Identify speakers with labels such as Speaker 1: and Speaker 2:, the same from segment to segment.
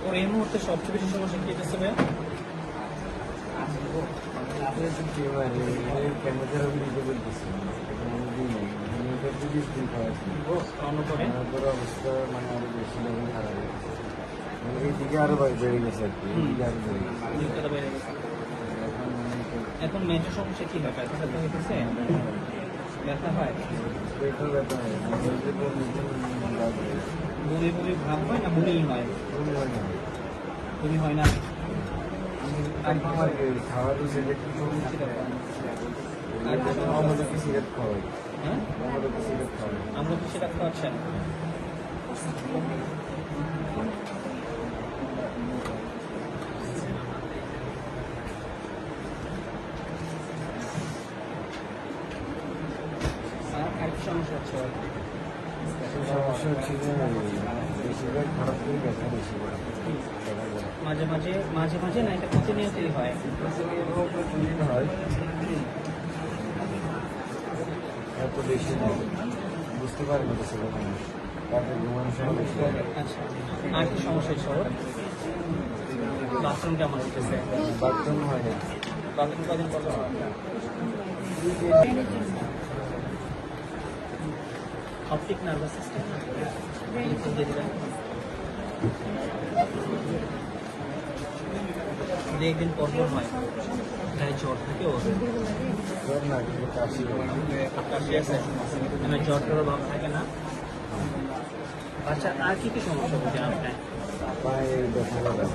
Speaker 1: ওর এই মুহূর্তে সবচেয়ে বেশি সমস্যা কি হচ্ছে ভাই?
Speaker 2: অবস্থা মানে আরো বেশি খারাপ এইদিকে আরো বেড়ে গেছে আর কি,
Speaker 1: এখন মেজর সমস্যা কি হয়? ব্যথা ব্যথা হইতেছে? ব্যথা হয়, বমি বমি ভাব হয় না বমি হয়? বমি হয় না।
Speaker 2: খাওয়া সিগারেট খাওয়াই,
Speaker 1: হ্যাঁ আমরা তো সেটা খাওয়াচ্ছেন। আর কি সমস্যা হচ্ছে?
Speaker 2: সমস্যা হচ্ছে যে বেশিরভাগ খারাপ করে ব্যথা বেশি করে
Speaker 1: মাঝে মাঝে মাঝে মাঝে না, এটা প্রতিনিয়তই হয়।
Speaker 2: হয় এত বেশি নয়, বুঝতে পারি না ছেলে মানুষ, তাদের ঘুমানোর সময় বেশি হয়।
Speaker 1: আচ্ছা, আর কি সমস্যা হচ্ছে? বাথরুম কেমন হচ্ছে?
Speaker 2: বাথরুম হয় না।
Speaker 1: বাথরুম কদিন কত হয়? অপটিক নার্ভাস সিস্টেম একদিন পরপর হয়, গায়ে জ্বর থাকে, ওর
Speaker 2: জ্বর না কিন্তু কাশি
Speaker 1: কাশি আছে, মানে জ্বর টর ভাব থাকে না। আচ্ছা, আর কি কি সমস্যা হচ্ছে আপনার?
Speaker 2: পায়ে ব্যথা লাগে,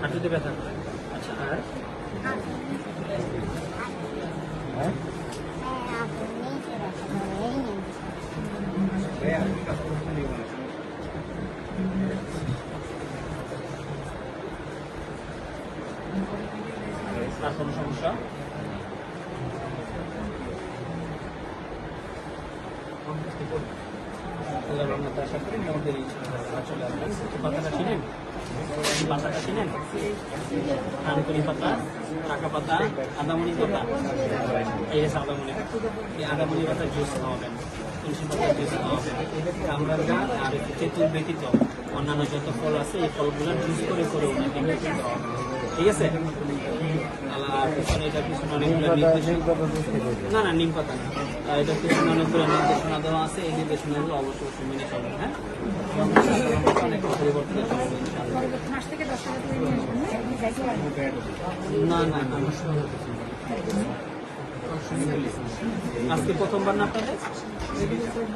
Speaker 1: হাঁটুতে ব্যথা হয়। আচ্ছা, আর
Speaker 2: হ্যাঁ
Speaker 1: আর কোনো সমস্যা? আল্লাহর রহমতে আশা করি আমাদের চলে আসবেন। পাতাটা চিনেন? পাতাটা চিনেন? থানকুনি পাতা, টাকা পাতা, আদামনি পাতা, এই হচ্ছে আদামনি পাতা। এই আদামনি পাতার জুস খাওয়াবেন, তুলসী পাতার জুস খাওয়াবেন, আমরা আর তেঁতুল ব্যতীত অন্যান্য যত ফল আছে এই ফলগুলোর জুস করে করে ওনাকে ঠিক আছে? আর পিছনে এটার পিছনে অনেকগুলো না না নিম পাতা না, এটার পিছনে অনেকগুলো নির্দেশনা দেওয়া আছে। এই নির্দেশনাগুলো অবশ্যই মেনে চলবেন। হ্যাঁ, অনেক পরিবর্তন না না না, আজকে প্রথমবার না আপনাদের?